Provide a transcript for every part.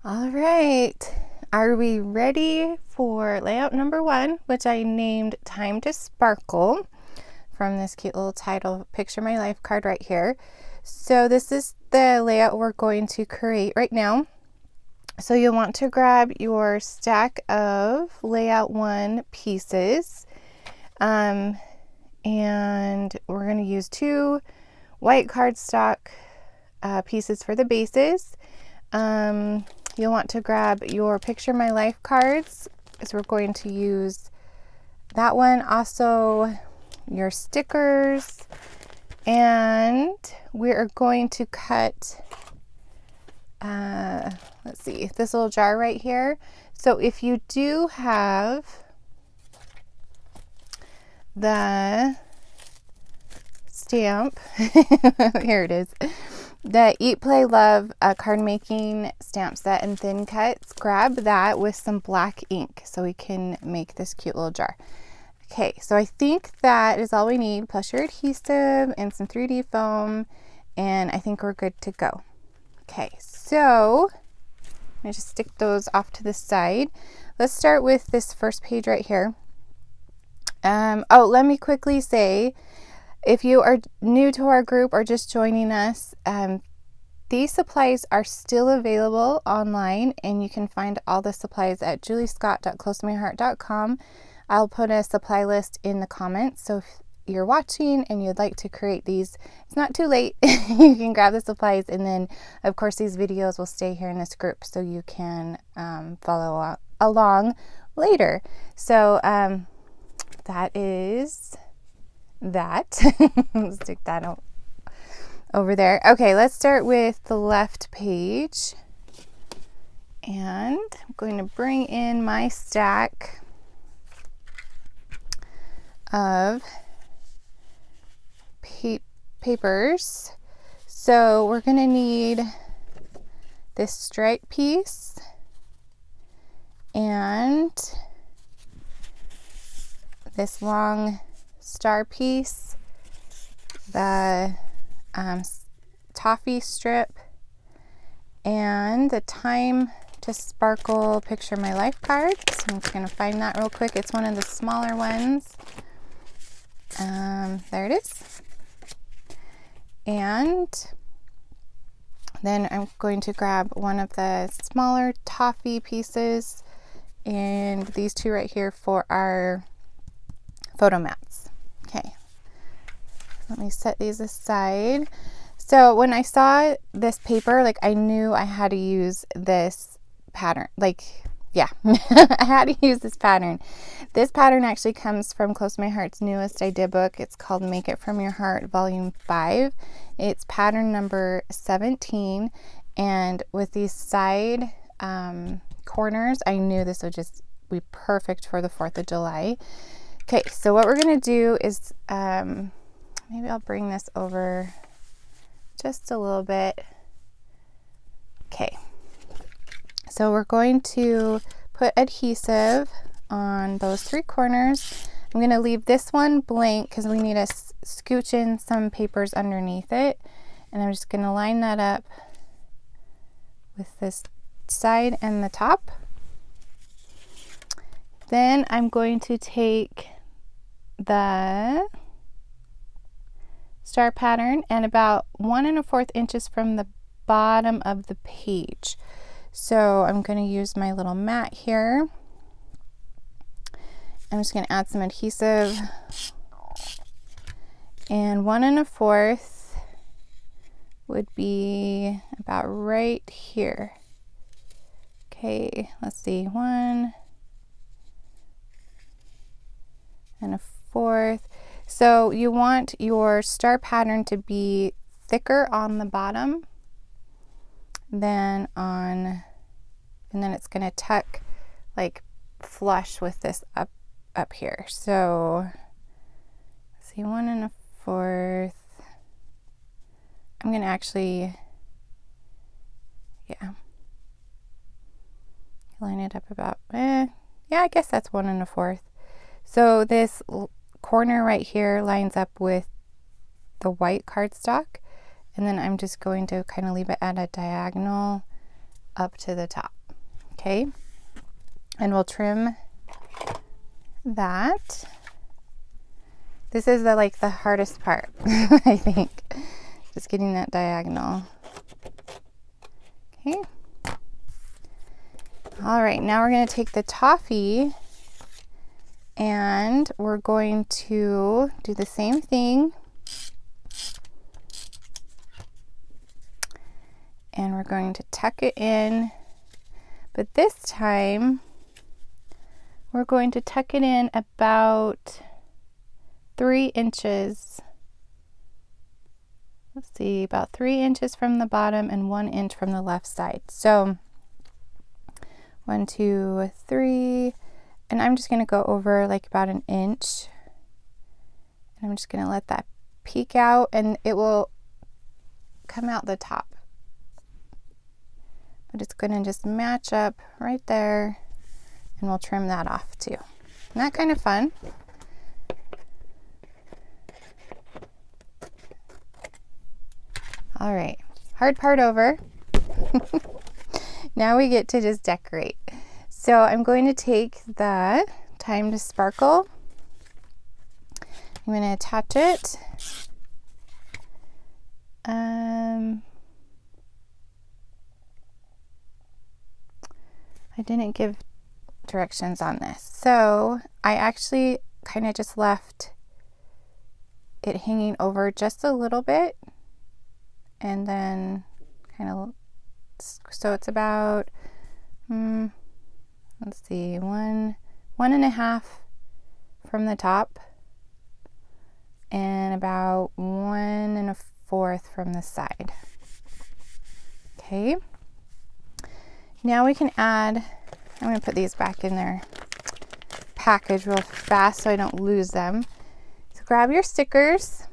All right, are we ready for layout number 1, which I named Time to Sparkle from this cute little title, Picture My Life card right here. So this is the layout we're going to create right now. So you'll want to grab your stack of layout 1 pieces, and we're going to use 2 white cardstock pieces for the bases. You'll want to grab your Picture My Life cards, because we're going to use that one. Also, your stickers, and we are going to cut, let's see, this little jar right here. So if you do have the stamp, here it is, the Eat, Play, Love card making stamp set and thin cuts, grab that with some black ink so we can make this cute little jar. Okay, so I think that is all we need, plus your adhesive and some 3D foam, and I think we're good to go. Okay, so I'm going to just stick those off to the side. Let's start with this first page right here. Oh, let me quickly say, if you are new to our group or just joining us, these supplies are still available online, and you can find all the supplies at juliescott.closetomyheart.com. I'll put a supply list in the comments, so if you're watching and you'd like to create these, it's not too late. You can grab the supplies, and then of course these videos will stay here in this group so you can follow along later. So that is that. Stick that out over there. Okay, let's start with the left page, and I'm going to bring in my stack of papers. So we're going to need this stripe piece and this long star piece, the toffee strip, and the Time to Sparkle Picture My Life card. So I'm just going to find that real quick. It's one of the smaller ones. There it is. And then I'm going to grab one of the smaller toffee pieces and these 2 right here for our photo mats. Okay, let me set these aside. So when I saw this paper, like, I knew I had to use this pattern. Like, yeah, I had to use this pattern. This pattern actually comes from Close to My Heart's newest idea book. It's called Make It From Your Heart, Volume 5. It's pattern number 17. And with these side corners, I knew this would just be perfect for the 4th of July. Okay, so what we're going to do is, maybe I'll bring this over just a little bit. Okay, so we're going to put adhesive on those 3 corners. I'm going to leave this one blank because we need to scooch in some papers underneath it. And I'm just going to line that up with this side and the top. Then I'm going to take the star pattern and about 1 1/4 inches from the bottom of the page. So I'm going to use my little mat here. I'm just going to add some adhesive, and 1 1/4 would be about right here. Okay, let's see, 1 1/4. So you want your star pattern to be thicker on the bottom than on, and then it's going to tuck like flush with this up here. So see, 1 1/4. I'm going to actually, yeah, line it up about, yeah, I guess that's 1 1/4. So this corner right here lines up with the white cardstock, and then I'm just going to kind of leave it at a diagonal up to the top. Okay, and we'll trim that. This is the hardest part, I think, just getting that diagonal. Okay. All right, now we're going to take the toffee and we're going to do the same thing. And we're going to tuck it in, but this time we're going to tuck it in about 3 inches. Let's see, about 3 inches from the bottom and 1 inch from the left side. So 1, 2, 3, and I'm just going to go over like about 1 inch. And I'm just going to let that peek out and it will come out the top. But it's going to just match up right there, and we'll trim that off too. Isn't that kind of fun? All right, hard part over. Now we get to just decorate. So I'm going to take the Time to Sparkle. I'm going to attach it. I didn't give directions on this, so I actually kind of just left it hanging over just a little bit, and then kind of, so it's about let's see, 1.5 from the top and about 1.25 from the side. Okay, now we can add, I'm going to put these back in their package real fast so I don't lose them. So grab your stickers,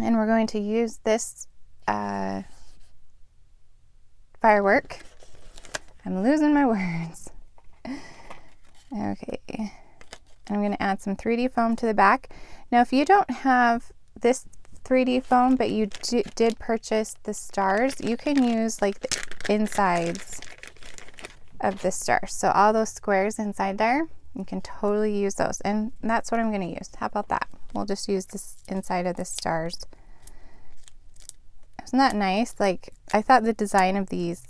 and we're going to use this firework. I'm losing my words. Okay, I'm going to add some 3D foam to the back. Now if you don't have this 3D foam but you did purchase the stars, you can use like the insides of the stars. So all those squares inside there, you can totally use those, and that's what I'm going to use. How about that? We'll just use this inside of the stars. Isn't that nice? Like, I thought the design of these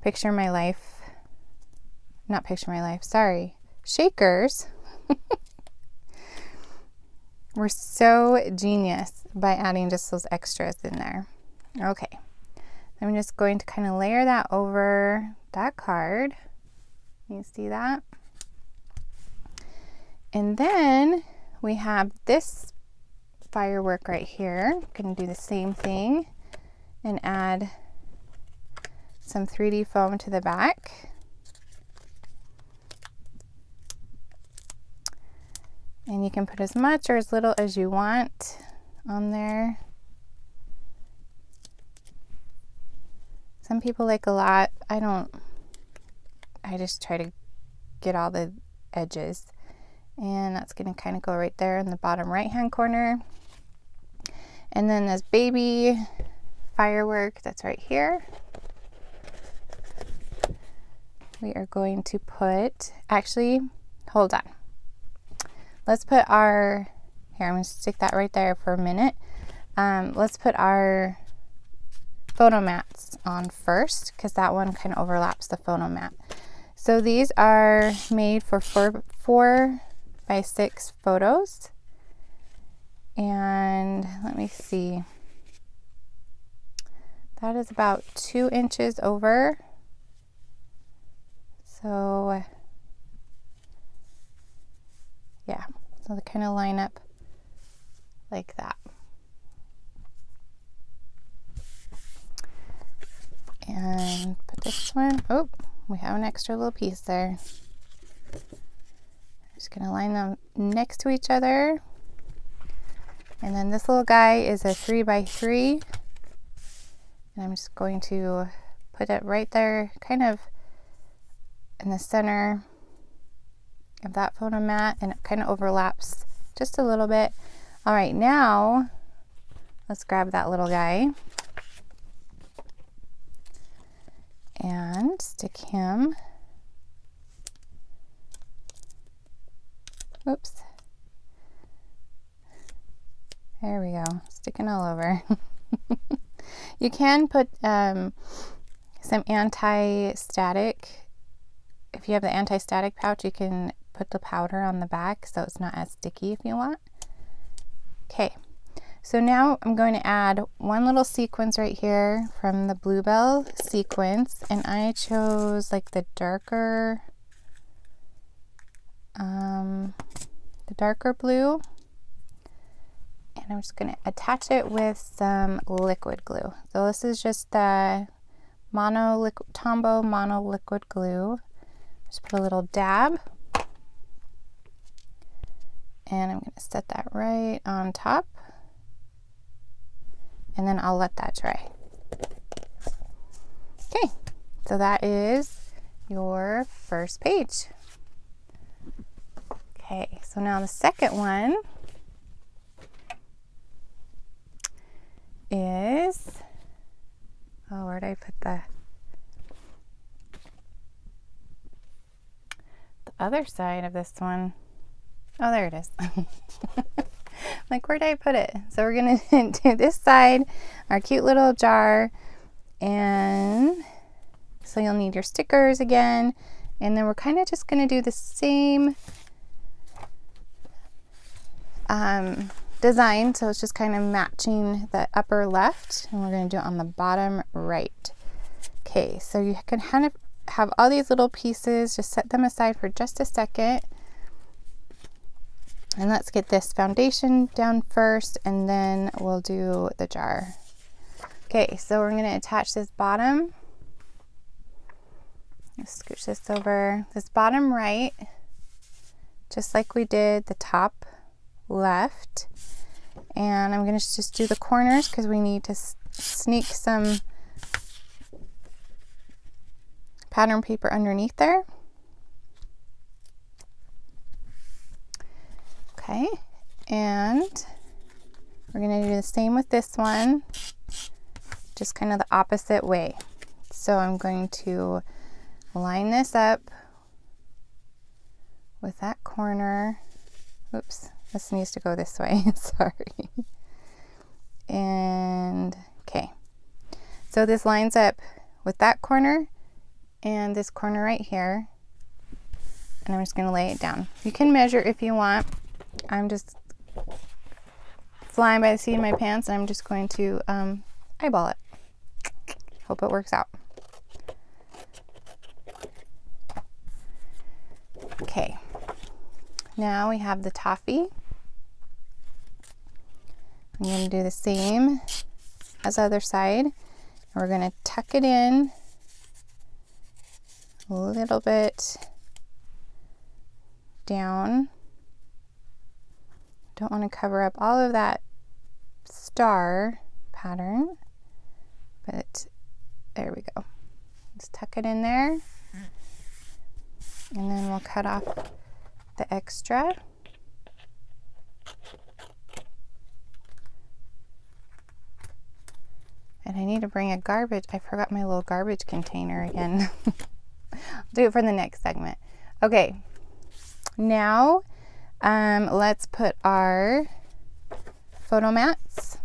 Picture My Life, not Picture My Life, sorry, shakers were so genius by adding just those extras in there. Okay, I'm just going to kind of layer that over that card. You see that? And then we have this firework right here. I'm going to do the same thing and add some 3D foam to the back. And you can put as much or as little as you want on there. Some people like a lot. I don't. I just try to get all the edges. And that's going to kind of go right there in the bottom right hand corner. And then this baby firework that's right here, we are going to put, actually, hold on. Let's put our, here, I'm going to stick that right there for a minute. Let's put our photo mats on first, because that one kind of overlaps the photo mat. So these are made for 4 by 6 photos. And let me see. That is about 2 inches over. So yeah, so they kind of line up like that. And put this one, oh, we have an extra little piece there. I'm just going to line them next to each other. And then this little guy is a 3 by 3. And I'm just going to put it right there, kind of in the center of that photo mat, and it kind of overlaps just a little bit. All right, now let's grab that little guy. and stick him. Oops. There we go, sticking all over. You can put some anti-static. If you have the anti-static pouch, you can put the powder on the back so it's not as sticky if you want. Okay, so now I'm going to add one little sequence right here from the Belle sequence, and I chose like the darker blue, and I'm just going to attach it with some liquid glue. So this is just the Tombow Mono Liquid Glue. Just put a little dab, and I'm going to set that right on top, and then I'll let that dry. Okay, so that is your first page. Okay, so now the second one is, oh, where did I put the other side of this one? Oh, there it is. Like, where did I put it? So we're gonna do this side, our cute little jar, and so you'll need your stickers again, and then we're kind of just gonna do the same design, so it's just kind of matching the upper left, and we're going to do it on the bottom right. Okay, so you can kind of have all these little pieces, just set them aside for just a second, and let's get this foundation down first, and then we'll do the jar. Okay, so we're going to attach this bottom, let's scooch this over, this bottom right, just like we did the top left, and I'm going to just do the corners because we need to sneak some pattern paper underneath there. Okay, and we're going to do the same with this one, just kind of the opposite way. So I'm going to line this up with that corner. Oops, this needs to go this way, sorry. And okay, so this lines up with that corner and this corner right here, and I'm just going to lay it down. You can measure if you want. I'm just flying by the seat of my pants, and I'm just going to eyeball it. Hope it works out. Okay, now we have the toffee. I'm going to do the same as the other side. We're going to tuck it in a little bit down. Don't want to cover up all of that star pattern, but there we go. Just tuck it in there, and then we'll cut off the extra. And I need to bring a garbage. I forgot my little garbage container again. I'll do it for the next segment. Okay, now let's put our photo mats.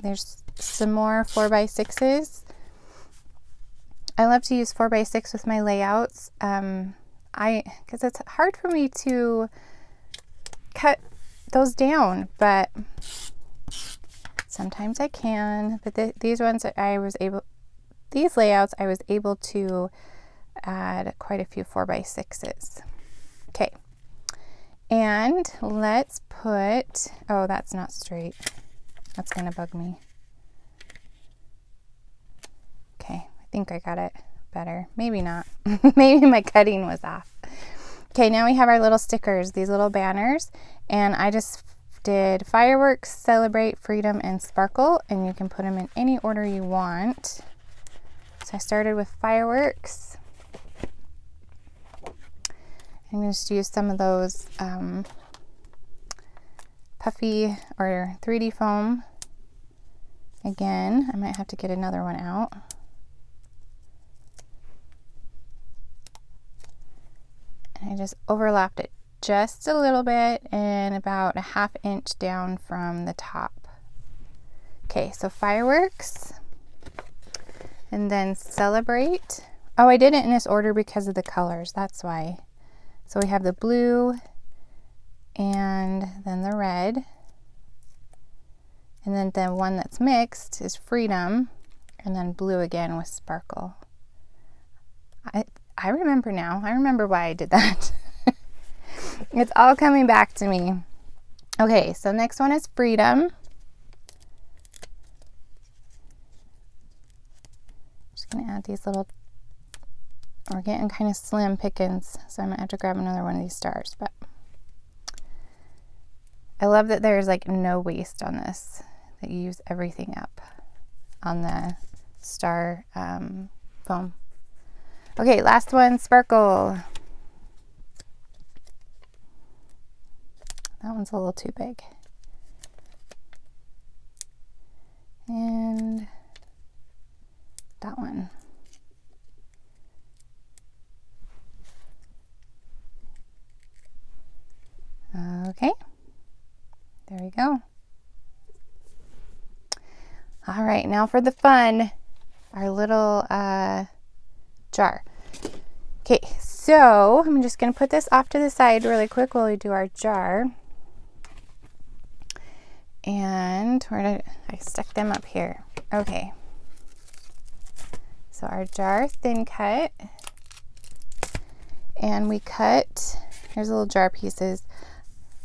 There's some more 4x6s. I love to use 4x6 with my layouts because it's hard for me to cut those down, but sometimes I can. But these layouts I was able to add quite a few 4x6s. Okay, and let's put, oh, that's not straight. That's gonna bug me. Okay, I think I got it better. Maybe not. Maybe my cutting was off. Okay, now we have our little stickers, these little banners, and I just did fireworks, celebrate, freedom, and sparkle, and you can put them in any order you want. So I started with fireworks. I'm going to just use some of those puffy or 3D foam. Again, I might have to get another one out. just overlapped it just a little bit and about a 1/2 inch down from the top. Okay, so fireworks, and then celebrate. Oh, I did it in this order because of the colors, that's why. So we have the blue and then the red, and then the one that's mixed is freedom, and then blue again with sparkle. I remember now. I remember why I did that. It's all coming back to me. Okay, so next one is freedom. Just gonna add these little, we're getting kind of slim pickings, so I might have to grab another one of these stars, but I love that there's like no waste on this, that you use everything up on the star foam. Okay, last one, sparkle. That one's a little too big. And that one. Okay, there we go. All right, now for the fun, our little jar. Okay, so I'm just going to put this off to the side really quick while we do our jar. And I stuck them up here. Okay. So our jar thin cut. And we cut, here's little jar pieces.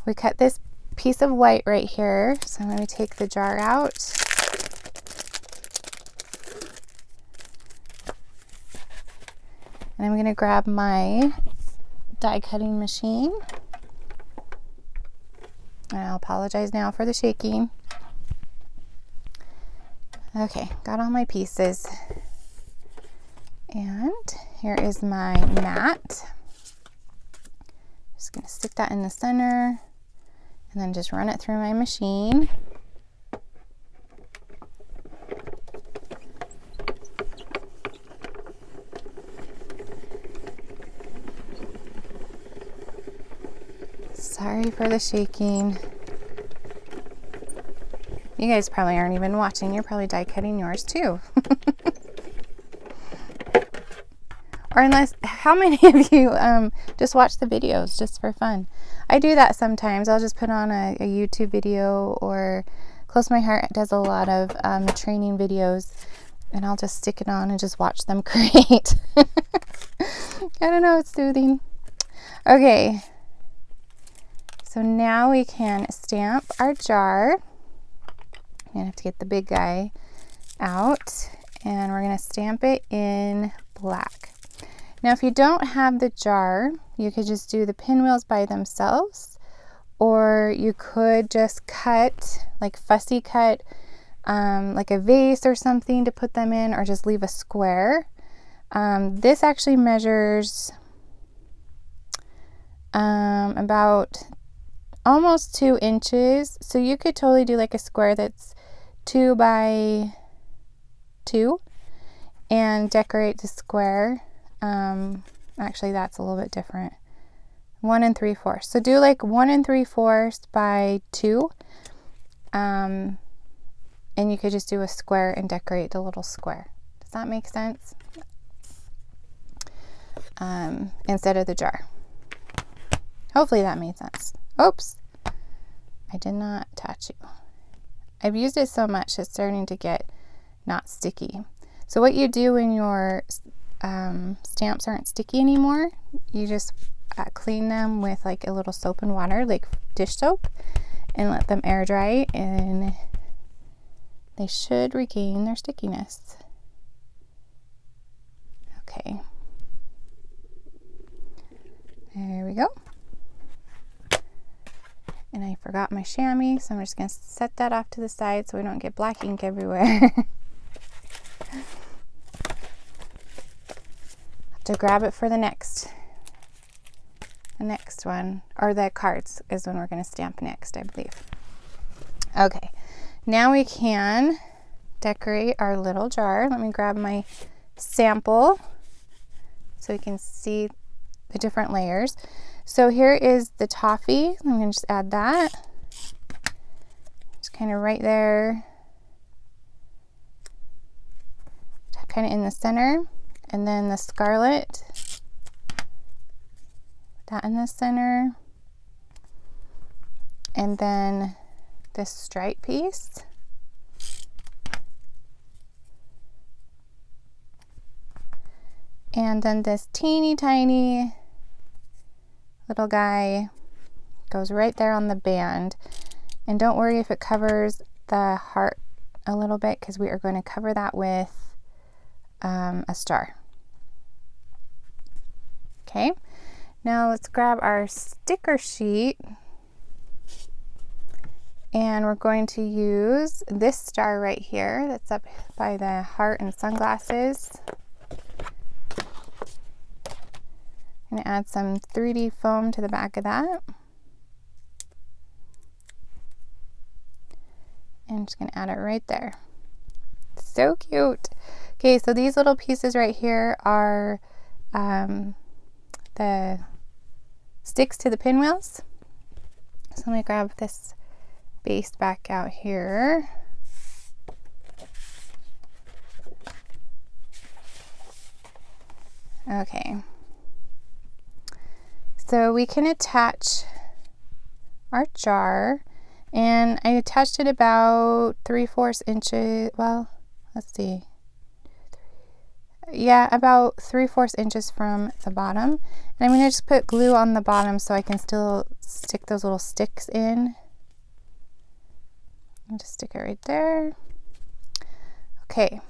We cut this piece of white right here. So I'm going to take the jar out. And I'm going to grab my die cutting machine. And I'll apologize now for the shaking. Okay, got all my pieces. And here is my mat. Just going to stick that in the center and then just run it through my machine. Sorry for the shaking. You guys probably aren't even watching. You're probably die cutting yours too. Or unless, how many of you just watch the videos just for fun? I do that sometimes. I'll just put on a YouTube video, or Close My Heart does a lot of training videos, and I'll just stick it on and just watch them create. I don't know, it's soothing. Okay. So now we can stamp our jar. I'm gonna have to get the big guy out, and we're gonna stamp it in black. Now, if you don't have the jar, you could just do the pinwheels by themselves, or you could just cut, like fussy cut, like a vase or something to put them in, or just leave a square. This actually measures about almost 2 inches, so you could totally do like a square that's 2 by 2 and decorate the square. Actually that's a little bit different. 1 3/4. So do like 1 3/4 by 2, and you could just do a square and decorate the little square. Does that make sense? Instead of the jar. Hopefully that made sense. Oops, I did not touch you. I've used it so much it's starting to get not sticky. So what you do when your stamps aren't sticky anymore, you just clean them with like a little soap and water, like dish soap, and let them air dry, and they should regain their stickiness. Okay, there we go. And I forgot my chamois, so I'm just going to set that off to the side so we don't get black ink everywhere. Have to grab it for the next one, or the cards is when we're going to stamp next, I believe. Okay, now we can decorate our little jar. Let me grab my sample so you can see the different layers. So here is the toffee. I'm going to just add that. Just kind of right there. Kind of in the center. And then the scarlet. Put that in the center. And then this stripe piece. And then this teeny tiny little guy goes right there on the band. And don't worry if it covers the heart a little bit, because we are going to cover that with a star. Okay, now let's grab our sticker sheet. And we're going to use this star right here that's up by the heart and sunglasses. I'm going to add some 3D foam to the back of that. And I'm just going to add it right there. So cute. Okay, so these little pieces right here are the sticks to the pinwheels. So let me grab this base back out here. Okay. So we can attach our jar, and I attached it about 3/4 inches, well, let's see. Yeah, about 3/4 inches from the bottom. And I'm going to just put glue on the bottom so I can still stick those little sticks in. I'll just stick it right there. Okay.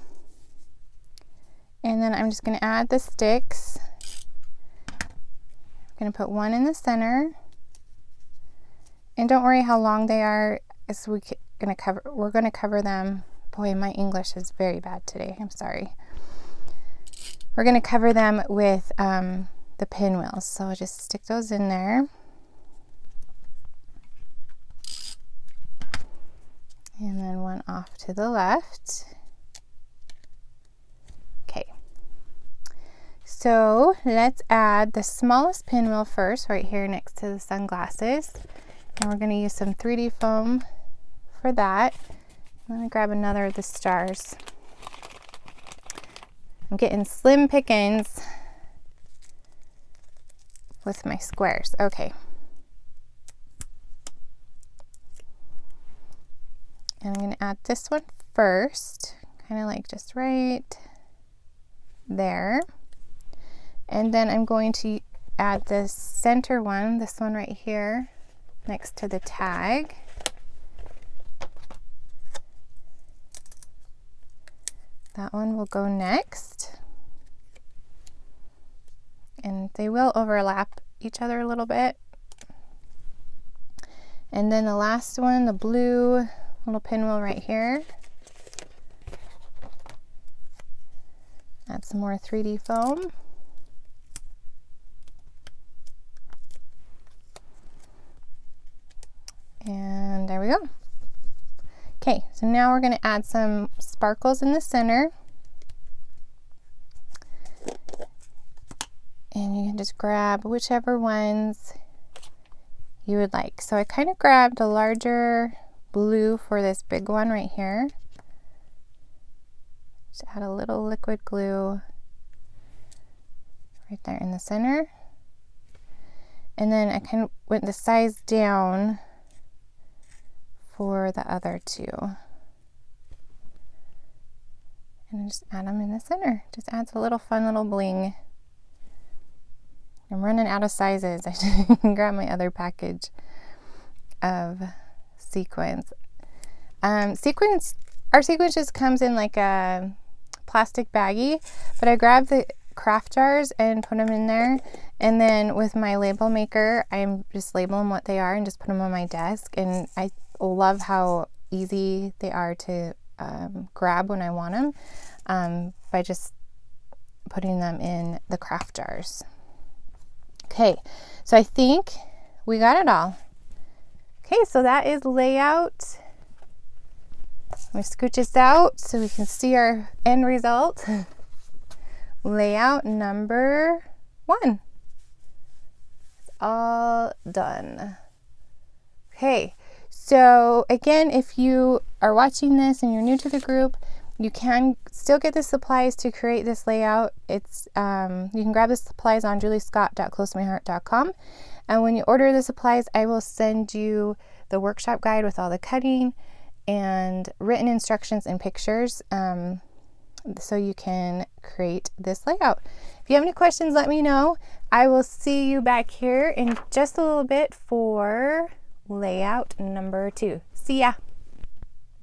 And then I'm just going to add the sticks. I'm going to put one in the center. And don't worry how long they are, as we're going to cover them. Boy, my English is very bad today. I'm sorry. We're going to cover them with the pinwheels. So I'll just stick those in there. And then one off to the left. Okay. So let's add the smallest pinwheel first, right here next to the sunglasses. And we're going to use some 3D foam for that. Let me grab another of the stars. I'm getting slim pickings with my squares. Okay. And I'm going to add this one first, kind of like just right there. And then I'm going to add the center one, this one right here, next to the tag. That one will go next. And they will overlap each other a little bit. And then the last one, the blue little pinwheel right here. Add some more 3D foam. And there we go. Okay, so now we're going to add some sparkles in the center. And you can just grab whichever ones you would like. So I kind of grabbed a larger blue for this big one right here. Just add a little liquid glue right there in the center. And then I kind of went the size down for the other two. And I just add them in the center. Just adds a little fun little bling. I'm running out of sizes. I should grab my other package of sequins. Our sequins just comes in like a plastic baggie, but I grabbed the craft jars and put them in there, and then with my label maker I'm just labeling what they are and just put them on my desk, and I love how easy they are to grab when I want them by just putting them in the craft jars. Okay, so I think we got it all. Okay, so that is layout. Let me scooch this out so we can see our end result. Layout number 1. It's all done. Okay, so again, if you are watching this and you're new to the group, you can still get the supplies to create this layout. It's you can grab the supplies on juliescott.closemyheart.com, and when you order the supplies, I will send you the workshop guide with all the cutting and written instructions and pictures, so you can create this layout. If you have any questions, let me know. I will see you back here in just a little bit for layout number 2. See ya!